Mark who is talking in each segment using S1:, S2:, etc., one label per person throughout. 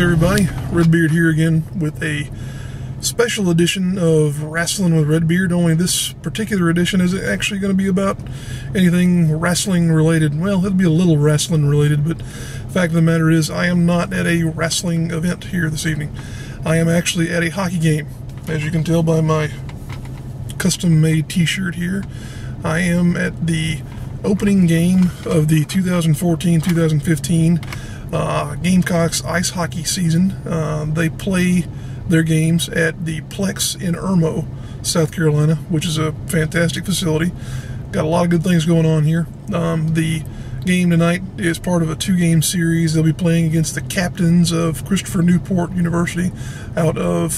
S1: everybody, Redbeard here again with a special edition of Rasslin with Redbeard, only this particular edition isn't actually going to be about anything wrestling related. Well, it'll be a little wrestling related, but the fact of the matter is I am not at a wrestling event here this evening. I am actually at a hockey game. As you can tell by my custom-made t-shirt here, I am at the opening game of the 2014-2015 Gamecocks Ice Hockey season. They play their games at the Plex in Irmo, South Carolina, which is a fantastic facility. Got a lot of good things going on here. The game tonight is part of a two-game series. They'll be playing against the captains of Christopher Newport University out of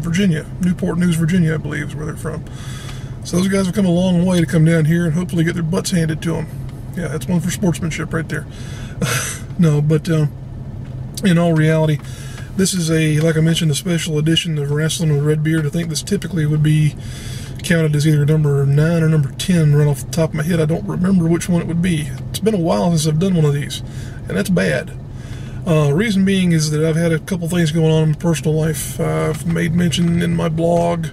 S1: Virginia. Newport News, Virginia, I believe is where they're from. So those guys have come a long way to come down here and hopefully get their butts handed to them. Yeah, that's one for sportsmanship right there. No, but in all reality, this is like I mentioned, a special edition of Rasslin with Redbeard. I think this typically would be counted as either number 9 or number 10 right off the top of my head. I don't remember which one it would be. It's been a while since I've done one of these, and that's bad. Reason being is that I've had a couple things going on in my personal life. I've made mention in my blog,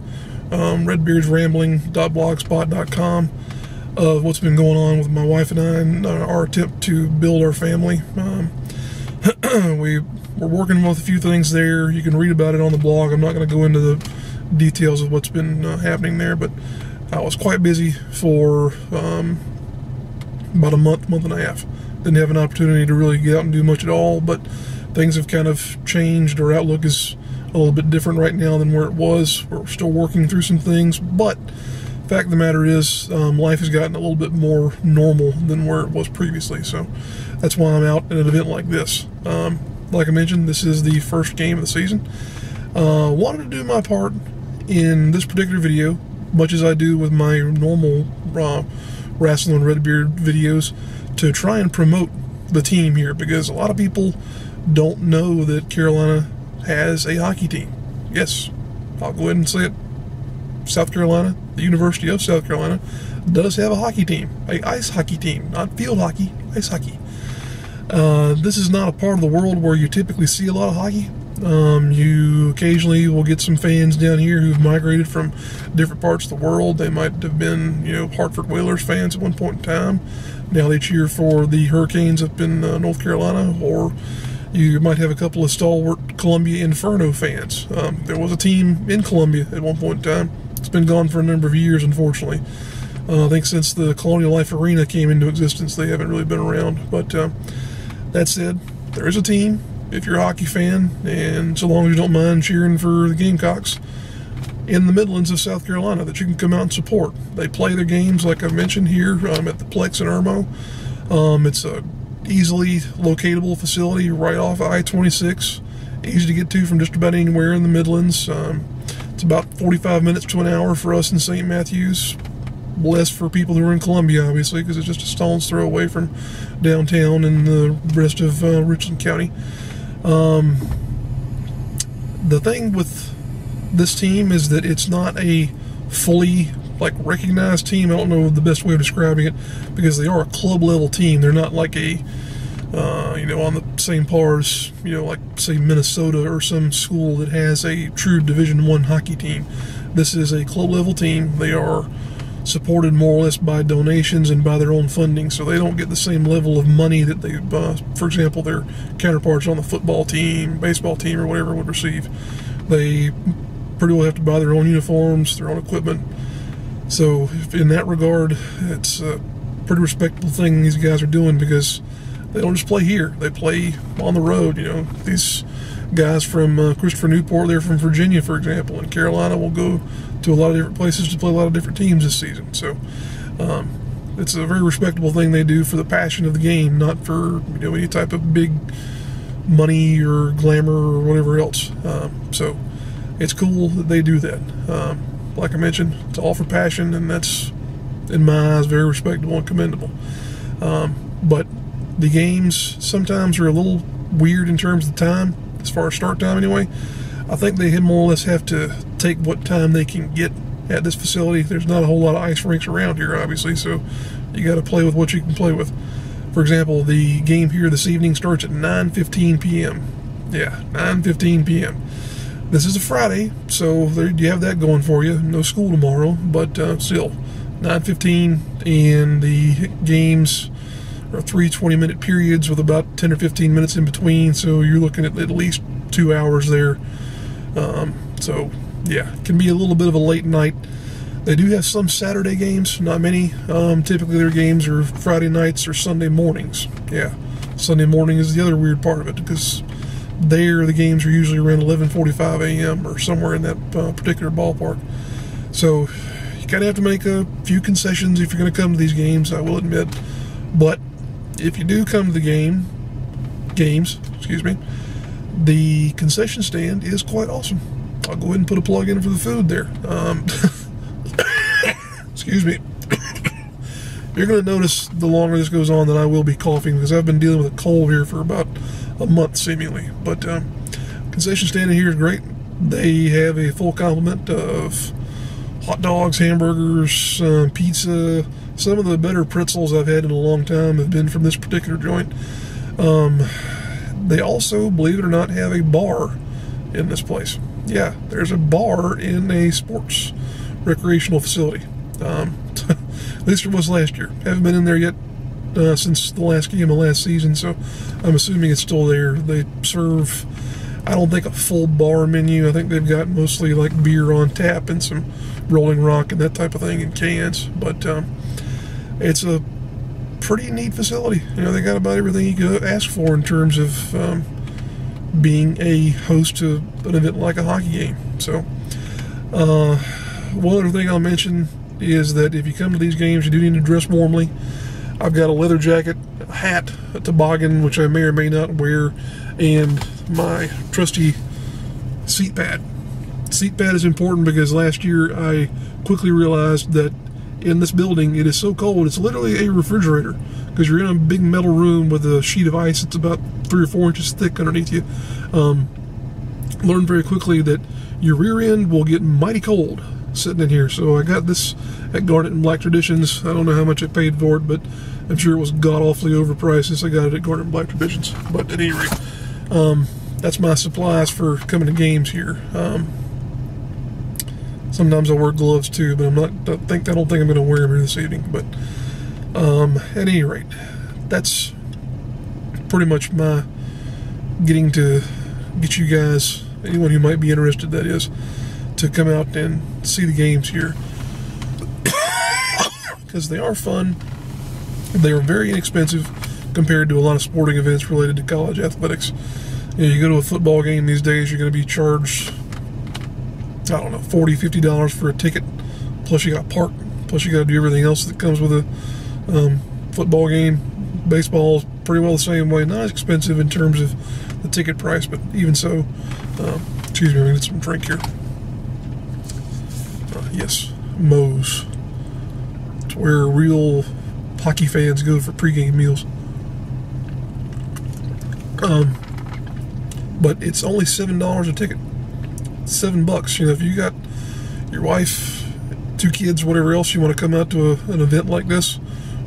S1: redbeardsrambling.blogspot.com, of what's been going on with my wife and I and our attempt to build our family. We're working with a few things there. You can read about it on the blog. I'm not going to go into the details of what's been happening there, but I was quite busy for about a month and a half. Didn't have an opportunity to really get out and do much at all, but things have kind of changed. Our outlook is a little bit different right now than where it was. We're still working through some things, but the fact of the matter is life has gotten a little bit more normal than where it was previously, so that's why I'm out at an event like this. Like I mentioned, this is the first game of the season. Wanted to do my part in this particular video, much as I do with my normal Rasslin and Redbeard videos, to try and promote the team here, because a lot of people don't know that Carolina has a hockey team. Yes, I'll go ahead and say it. South Carolina, the University of South Carolina, does have a hockey team, a ice hockey team, not field hockey, ice hockey. This is not a part of the world where you typically see a lot of hockey. You occasionally will get some fans down here who've migrated from different parts of the world. They might have been, Hartford Whalers fans at one point in time. Now they cheer for the Hurricanes up in North Carolina, or you might have a couple of stalwart Columbia Inferno fans. There was a team in Columbia at one point in time. It's been gone for a number of years, unfortunately. I think since the Colonial Life Arena came into existence, they haven't really been around. But that said, there is a team, if you're a hockey fan, and so long as you don't mind cheering for the Gamecocks in the Midlands of South Carolina, that you can come out and support. They play their games, like I've mentioned, here at the Plex in Irmo. It's a easily locatable facility right off I-26, easy to get to from just about anywhere in the Midlands. It's about 45 minutes to an hour for us in St. Matthews, less for people who are in Columbia, obviously, because it's just a stone's throw away from downtown and the rest of Richland County. The thing with this team is that it's not a fully recognized team. I don't know the best way of describing it, because they are a club level team. They're not like a on the same par as like say Minnesota or some school that has a true Division I hockey team. This is a club level team. They are supported more or less by donations and by their own funding, so they don't get the same level of money that they, for example, their counterparts on the football team, baseball team, or whatever would receive. They pretty well have to buy their own uniforms, their own equipment. So in that regard, it's a pretty respectable thing these guys are doing, because they don't just play here, they play on the road. These guys from Christopher Newport, they're from Virginia, for example, and Carolina will go to a lot of different places to play a lot of different teams this season. So it's a very respectable thing they do for the passion of the game, not for any type of big money or glamour or whatever else. So it's cool that they do that. Like I mentioned, it's all for passion, and that's, in my eyes, very respectable and commendable. But the games sometimes are a little weird in terms of the time, as far as start time anyway. I think they more or less have to take what time they can get at this facility. There's not a whole lot of ice rinks around here, obviously, so you got to play with what you can play with. For example, the game here this evening starts at 9:15 p.m. Yeah, 9:15 p.m. This is a Friday, so there you have that going for you. No school tomorrow, but still, 9:15, and the games are 3 20-minute periods with about 10 or 15 minutes in between, so you're looking at least 2 hours there. So, yeah, it can be a little bit of a late night. They do have some Saturday games, not many. Typically their games are Friday nights or Sunday mornings. Yeah, Sunday morning is the other weird part of it, because there the games are usually around 11:45 a.m. or somewhere in that particular ballpark. So you kind of have to make a few concessions if you're going to come to these games, I will admit. But if you do come to the games, the concession stand is quite awesome. I'll go ahead and put a plug in for the food there. Excuse me. You're going to notice the longer this goes on that I will be coughing, because I've been dealing with a cold here for about a month seemingly. But concession stand in here is great. They have a full complement of hot dogs, hamburgers, pizza. Some of the better pretzels I've had in a long time have been from this particular joint. They also, believe it or not, have a bar in this place. Yeah, there's a bar in a sports recreational facility. At least it was last year. Haven't been in there yet since the last game of last season, so I'm assuming it's still there. They serve, I don't think, a full bar menu. I think they've got mostly like beer on tap and some Rolling Rock and that type of thing in cans. But it's a pretty neat facility. You know, they got about everything you could ask for in terms of being a host to an event like a hockey game. So one other thing I'll mention is that if you come to these games, you do need to dress warmly. I've got a leather jacket, a hat, a toboggan, which I may or may not wear, and my trusty seat pad. Seat pad is important because last year I quickly realized that in this building it is so cold, it's literally a refrigerator, because you're in a big metal room with a sheet of ice that's about 3 or 4 inches thick underneath you. Learned very quickly that your rear end will get mighty cold sitting in here. So I got this at Garnet and Black Traditions. I don't know how much I paid for it, but I'm sure it was god-awfully overpriced since I got it at Garnet and Black Traditions. But at any rate, that's my supplies for coming to games here. Sometimes I wear gloves too, but I don't think I'm going to wear them here this evening. But at any rate, that's pretty much my getting to get you guys, anyone who might be interested, that is, to come out and see the games here, because they are fun. They are very inexpensive compared to a lot of sporting events related to college athletics. You know, you go to a football game these days, you're going to be charged, I don't know, $40, $50 for a ticket, plus you got park, plus you got to do everything else that comes with a football game. Baseball is pretty well the same way. Not as expensive in terms of the ticket price, but even so, excuse me, I'm going to get some drink here. Yes, Moe's. It's where real hockey fans go for pregame meals. But it's only $7 a ticket. $7. You know, if you got your wife, 2 kids, whatever else, you want to come out to an event like this,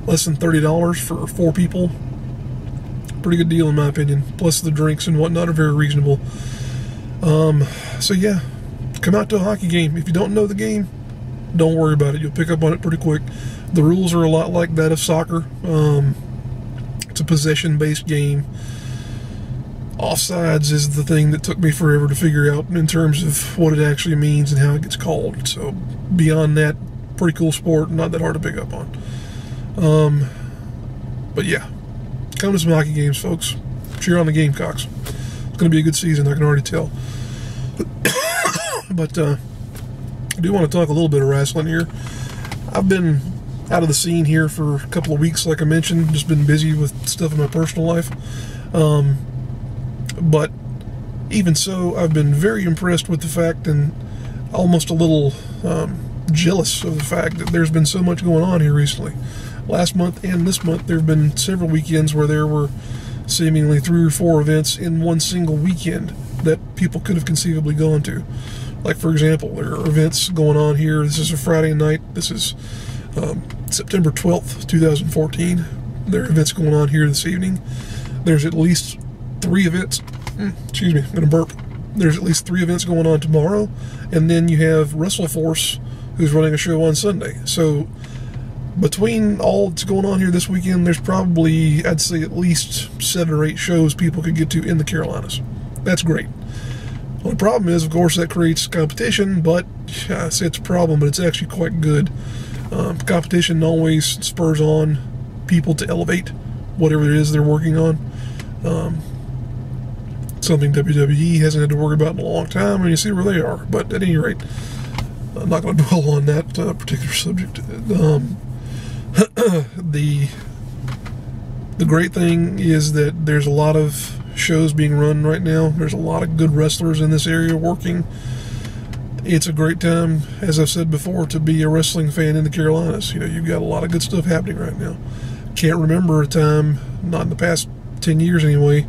S1: less than $30 for 4 people. Pretty good deal in my opinion. Plus the drinks and whatnot are very reasonable. So yeah, come out to a hockey game. If you don't know the game, don't worry about it. You'll pick up on it pretty quick. The rules are a lot like that of soccer. It's a possession-based game. Offsides is the thing that took me forever to figure out in terms of what it actually means and how it gets called. So beyond that, pretty cool sport, not that hard to pick up on. But yeah, come to some hockey games, folks. Cheer on the Gamecocks. It's going to be a good season, I can already tell. But I do want to talk a little bit of wrestling here. I've been out of the scene here for a couple of weeks, like I mentioned. Just been busy with stuff in my personal life. But even so, I've been very impressed with the fact, and almost a little jealous of the fact, that there's been so much going on here recently. Last month and this month, there have been several weekends where there were seemingly 3 or 4 events in one single weekend that people could have conceivably gone to. Like, for example, there are events going on here. This is a Friday night. This is September 12th, 2014. There are events going on here this evening. There's at least 3 events excuse me, I'm going to burp. There's at least 3 events going on tomorrow, and then you have WrestleForce, who's running a show on Sunday. So between all that's going on here this weekend, there's probably, I'd say, at least 7 or 8 shows people could get to in the Carolinas. That's great. Well, the problem is, of course, that creates competition, but I say it's a problem, but it's actually quite good. Competition always spurs on people to elevate whatever it is they're working on. Something WWE hasn't had to worry about in a long time, and you see where they are. But at any rate, I'm not going to dwell on that particular subject. The great thing is that there's a lot of shows being run right now. There's a lot of good wrestlers in this area working. It's a great time, as I've said before, to be a wrestling fan in the Carolinas. You know, you've got a lot of good stuff happening right now. Can't remember a time, not in the past 10 years anyway,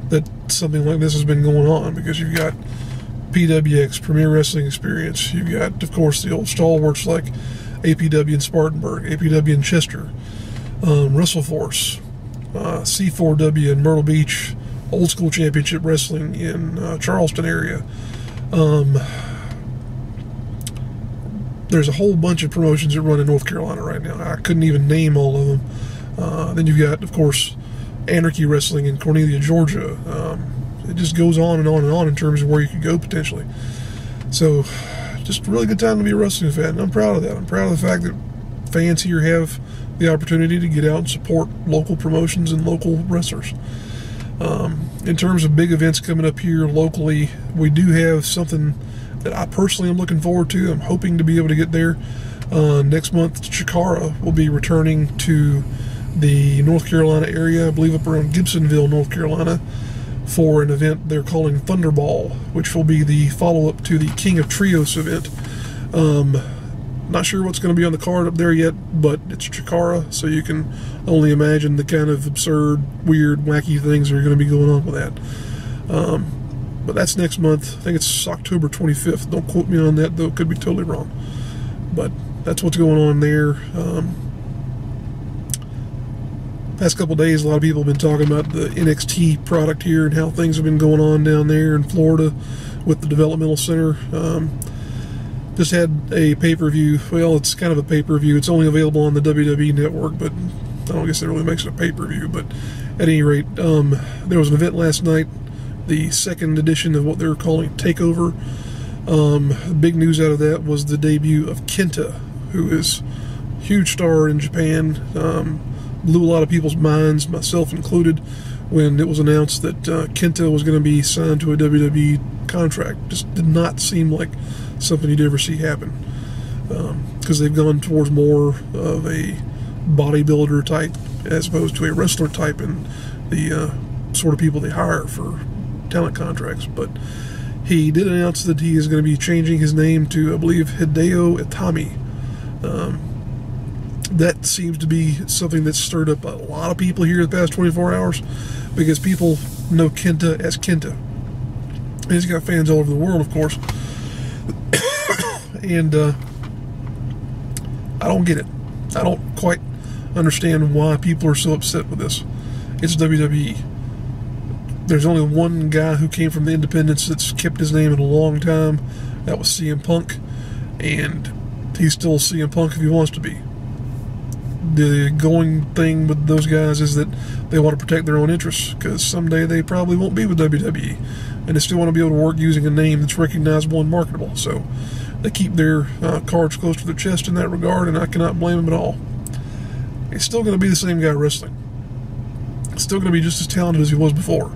S1: that something like this has been going on, because you've got PWX, Premier Wrestling Experience. You've got, of course, the old stalwarts like APW in Spartanburg, APW in Chester, WrestleForce, C4W in Myrtle Beach, Old School Championship Wrestling in Charleston area. There's a whole bunch of promotions that run in North Carolina right now. I couldn't even name all of them. Then you've got, of course, Anarchy Wrestling in Cornelia, Georgia. It just goes on and on and on in terms of where you could go potentially. So, just a really good time to be a wrestling fan, and I'm proud of that. I'm proud of the fact that fans here have the opportunity to get out and support local promotions and local wrestlers. In terms of big events coming up here locally, we do have something that I personally am looking forward to. I'm hoping to be able to get there. Next month, Chikara will be returning to the North Carolina area, I believe up around Gibsonville, North Carolina, for an event they're calling Thunderball, which will be the follow-up to the King of Trios event. Not sure what's going to be on the card up there yet, but it's Chikara, so you can only imagine the kind of absurd, weird, wacky things that are going to be going on with that. But that's next month. I think it's October 25th. Don't quote me on that, though. Could be totally wrong. But that's what's going on there. Past couple days, a lot of people have been talking about the NXT product here and how things have been going on down there in Florida with the developmental center. Just had a pay-per-view. Well, it's kind of a pay-per-view. It's only available on the WWE network, but I don't guess that really makes it a pay-per-view. But at any rate, there was an event last night, the second edition of what they're calling TakeOver. Big news out of that was the debut of Kenta, who is a huge star in Japan. Blew a lot of people's minds, myself included, when it was announced that Kenta was going to be signed to a WWE contract. Just did not seem like something you'd ever see happen, because they've gone towards more of a bodybuilder type as opposed to a wrestler type in the sort of people they hire for talent contracts. But he did announce that he is going to be changing his name to, I believe, Hideo Itami. That seems to be something that's stirred up a lot of people here in the past 24 hours, because people know Kenta as Kenta. And he's got fans all over the world, of course. And I don't get it. I don't quite understand why people are so upset with this. It's WWE. There's only one guy who came from the independents that's kept his name in a long time. That was CM Punk. And he's still CM Punk if he wants to be. The going thing with those guys is that they want to protect their own interests, because someday they probably won't be with WWE, and they still want to be able to work using a name that's recognizable and marketable. So they keep their cards close to their chest in that regard, and I cannot blame them at all. He's still going to be the same guy wrestling. He's still going to be just as talented as he was before.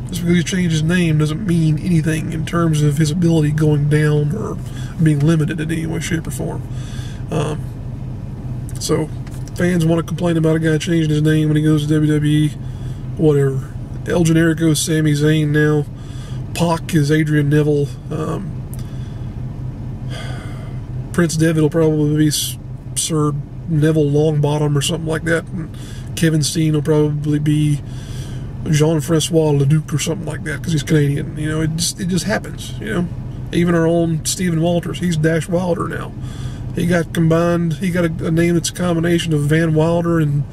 S1: Just because he changed his name doesn't mean anything in terms of his ability going down or being limited in any way, shape, or form. So fans want to complain about a guy changing his name when he goes to WWE, whatever. El Generico is Sami Zayn now. Pac is Adrian Neville. Prince Devitt will probably be Sir Neville Longbottom or something like that. And Kevin Steen will probably be Jean-Francois Leduc or something like that, because he's Canadian. You know, it just happens, you know. Even our own Stephen Walters, he's Dash Wilder now. He got combined, he got a name that's a combination of Van Wilder and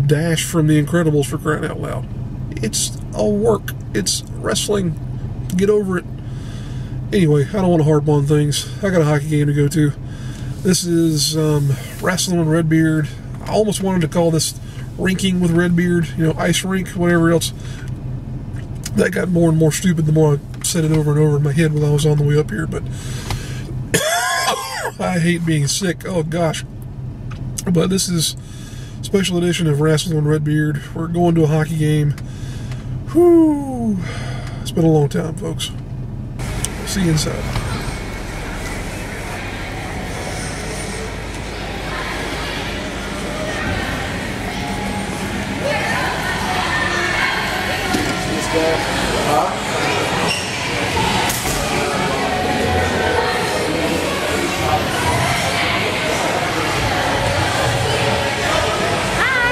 S1: Dash from The Incredibles, for crying out loud. It's all work. It's wrestling. Get over it. Anyway, I don't want to harp on things. I got a hockey game to go to. This is Rasslin and Redbeard. I almost wanted to call this rinking with Redbeard, you know, ice rink, whatever else. That got more and more stupid the more I said it over and over in my head while I was on the way up here, but I hate being sick. Oh, gosh. But this is a special edition of Rasslin and Redbeard. We're going to a hockey game. Whew. It's been a long time, folks. See you inside.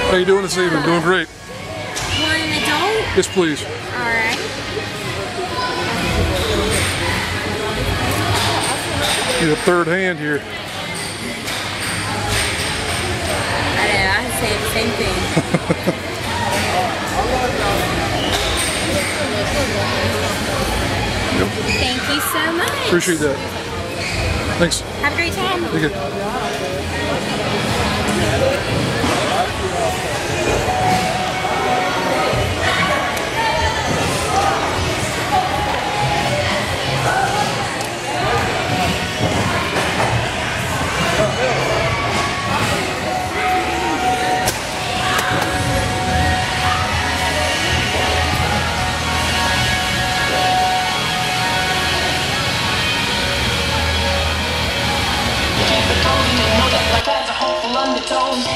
S1: How you doing this evening? Doing great.
S2: Want an adult?
S1: Yes, please.
S2: Alright.
S1: Get a third hand here.
S2: I know, I say the same thing. Thank you so much.
S1: Appreciate that. Thanks.
S2: Have a great time.
S1: Thank you.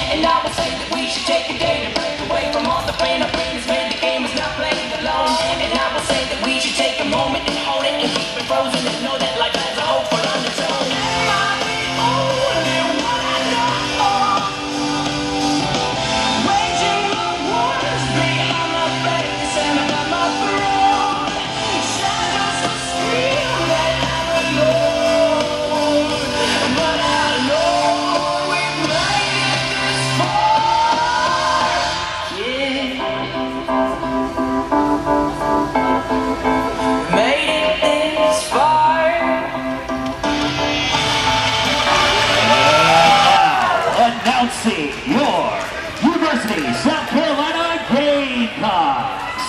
S3: And I will say that we should take a day to break away from all the pain our brain has made. The game is not playing alone. And I will say that we should take a moment and hold it and keep it frozen and know that life has a hope for on its own. Am I the only one I know? Waging the wars behind my face and above my throne. Shadows will scream that I'm alone. But I know we've made it this far. Yeah. Made it this far.
S4: Announcing your University South Carolina Gamecocks.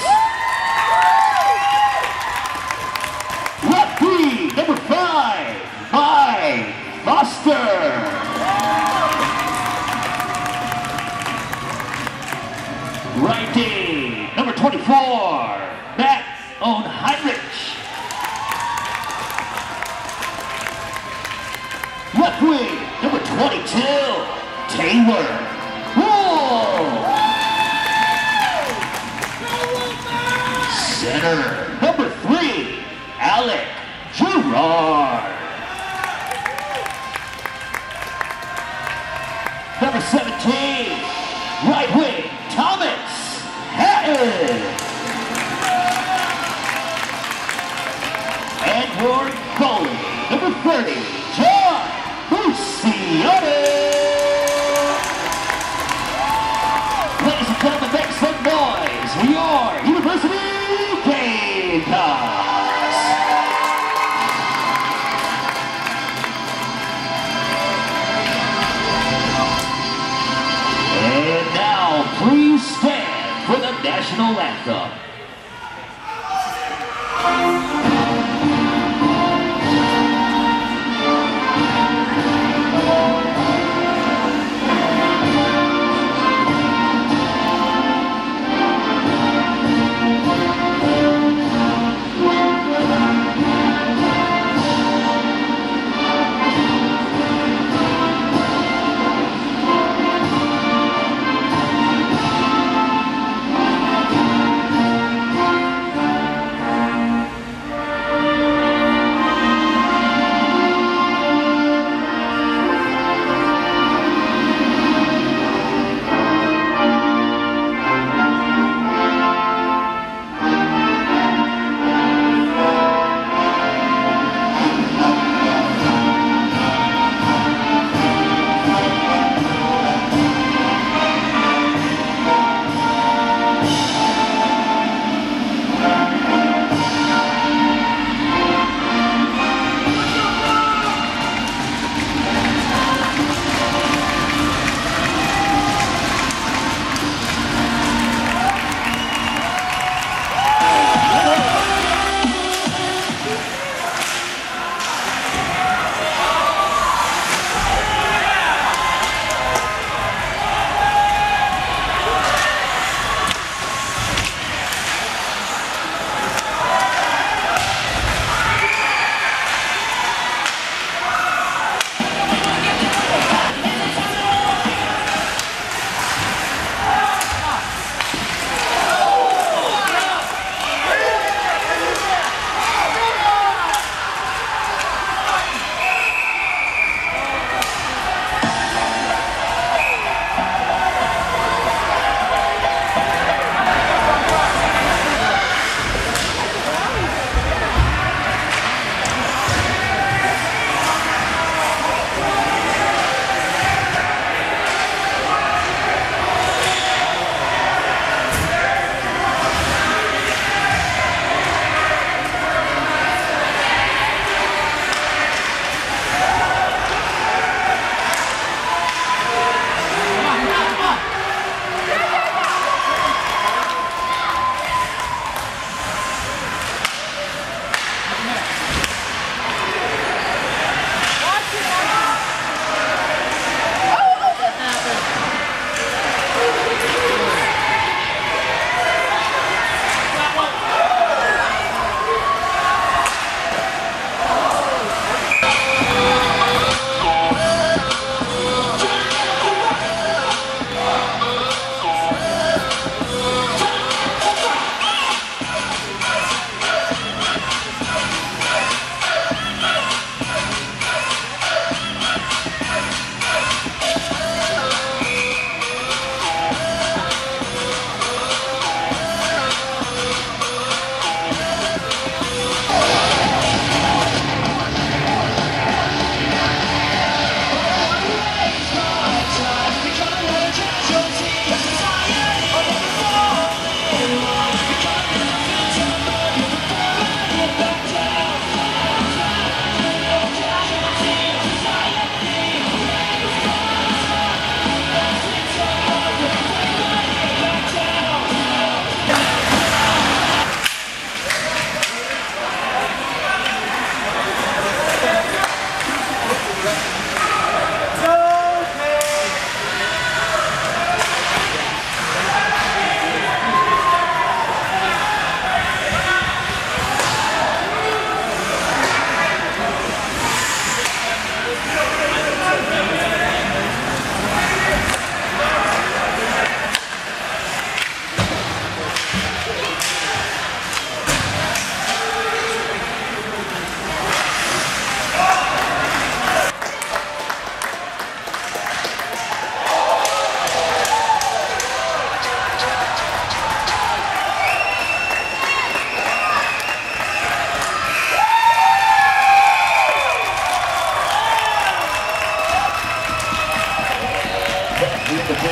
S4: Redbeard, number 5, Mike Foster. Righty, number 24, Matt Heinrich. Left wing, number 22, Taylor Wool. Center, number 3, Alec Gerard. Number 17, right wing, Thomas Hatton. And your goalie, number 30, John Luciano. Ladies and gentlemen, make some noise for your University Gamecocks. And now, please stand for the national anthem.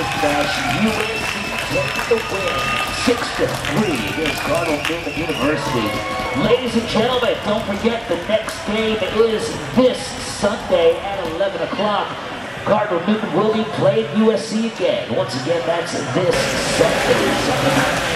S4: USC taking the win 6-3 against Cardinal Newman University. Ladies and gentlemen, don't forget the next game is this Sunday at 11 o'clock. Cardinal Newman will be playing USC again. Once again, that's this Sunday.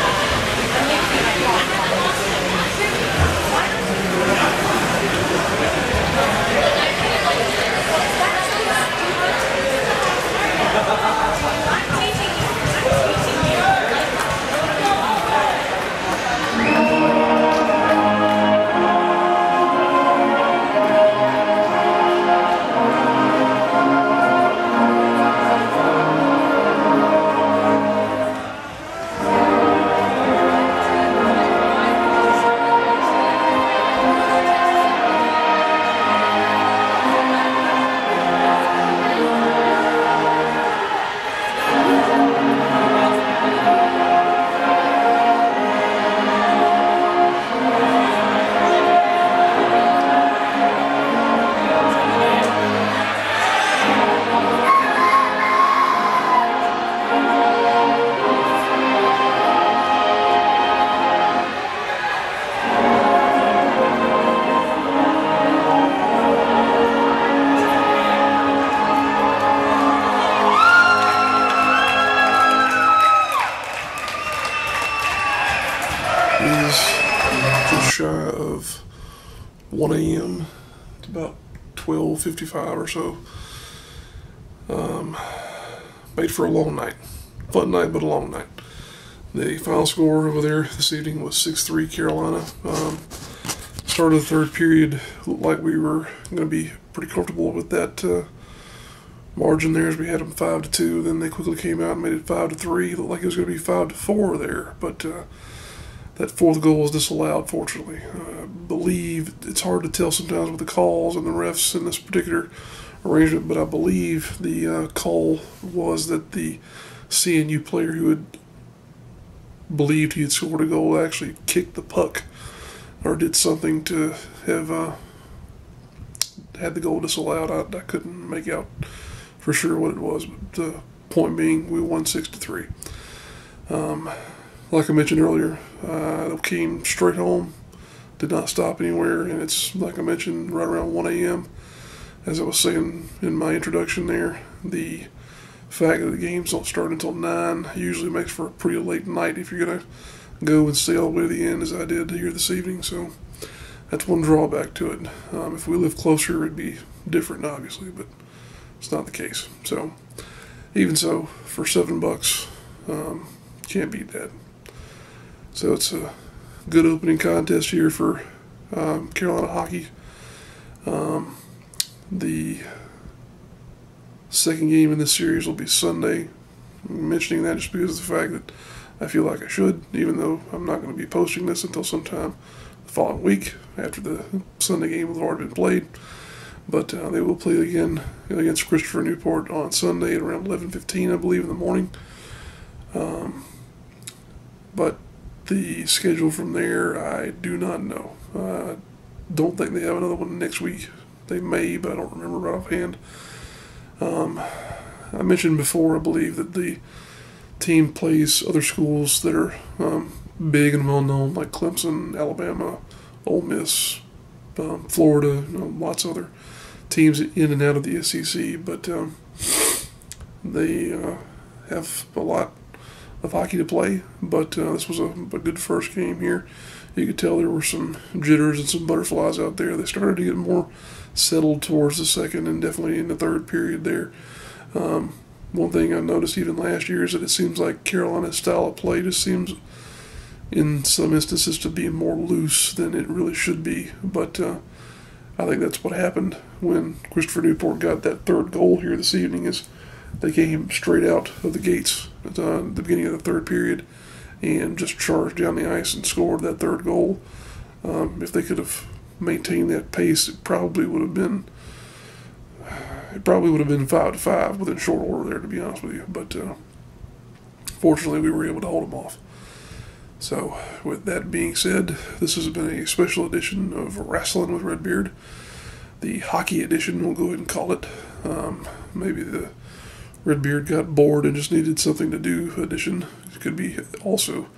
S1: Just shy of 1 a.m. It's about 12:55 or so. Made for a long night. Fun night, but a long night. The final score over there this evening was 6-3 Carolina. Start of the third period looked like we were going to be pretty comfortable with that margin there as we had them 5-2. Then they quickly came out and made it 5-3. Looked like it was going to be 5-4 there, but that fourth goal was disallowed, fortunately. I believe it's hard to tell sometimes with the calls and the refs in this particular arrangement, but I believe the call was that the CNU player who had believed he had scored a goal actually kicked the puck or did something to have had the goal disallowed. I couldn't make out for sure what it was, but the point being we won 6-3. Like I mentioned earlier, it came straight home, did not stop anywhere, and it's, like I mentioned, right around 1 a.m. As I was saying in my introduction there, the fact that the games don't start until 9 usually makes for a pretty late night if you're going to go and stay all the way to the end, as I did here this evening. So that's one drawback to it. If we lived closer, it'd be different, obviously, but it's not the case. So even so, for $7, can't beat that. So it's a good opening contest here for Carolina hockey. The second game in this series will be Sunday. I'm mentioning that just because of the fact that I feel like I should, even though I'm not going to be posting this until sometime the following week after the Sunday game will have already been played. But they will play again against Christopher Newport on Sunday at around 11:15, I believe, in the morning. But the schedule from there, I do not know. Don't think they have another one next week. They may, but I don't remember right offhand. I mentioned before, I believe, that the team plays other schools that are big and well-known, like Clemson, Alabama, Ole Miss, Florida, lots of other teams in and out of the SEC. But they have a lot of hockey to play, but this was a good first game here. You could tell there were some jitters and some butterflies out there. They started to get more settled towards the second and definitely in the third period there. One thing I noticed even last year is that it seems like Carolina's style of play just seems in some instances to be more loose than it really should be. But I think that's what happened when Christopher Newport got that third goal here this evening. Is they came straight out of the gates at the beginning of the third period and just charged down the ice and scored that third goal. If they could have maintained that pace, it probably would have been 5-5 within short order there, to be honest with you. But fortunately, we were able to hold them off. So, with that being said, this has been a special edition of Rasslin with Redbeard. The hockey edition, we'll go ahead and call it. Maybe the Redbeard got bored and just needed something to do edition. It could be also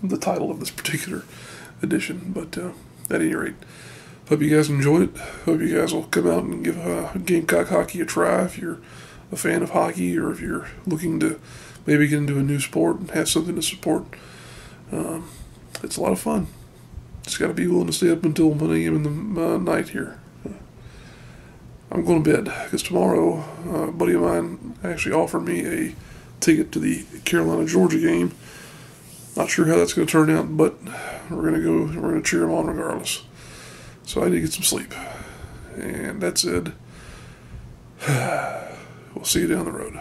S1: the title of this particular edition. But at any rate, hope you guys enjoyed it. Hope you guys will come out and give Gamecock hockey a try if you're a fan of hockey, or if you're looking to maybe get into a new sport and have something to support. It's a lot of fun. Just got to be willing to stay up until 1 a.m. in the night here. I'm going to bed because tomorrow a buddy of mine actually offered me a ticket to the Carolina-Georgia game. Not sure how that's going to turn out, but we're going to go. We're going to cheer them on regardless. So I need to get some sleep. And that said, we'll see you down the road.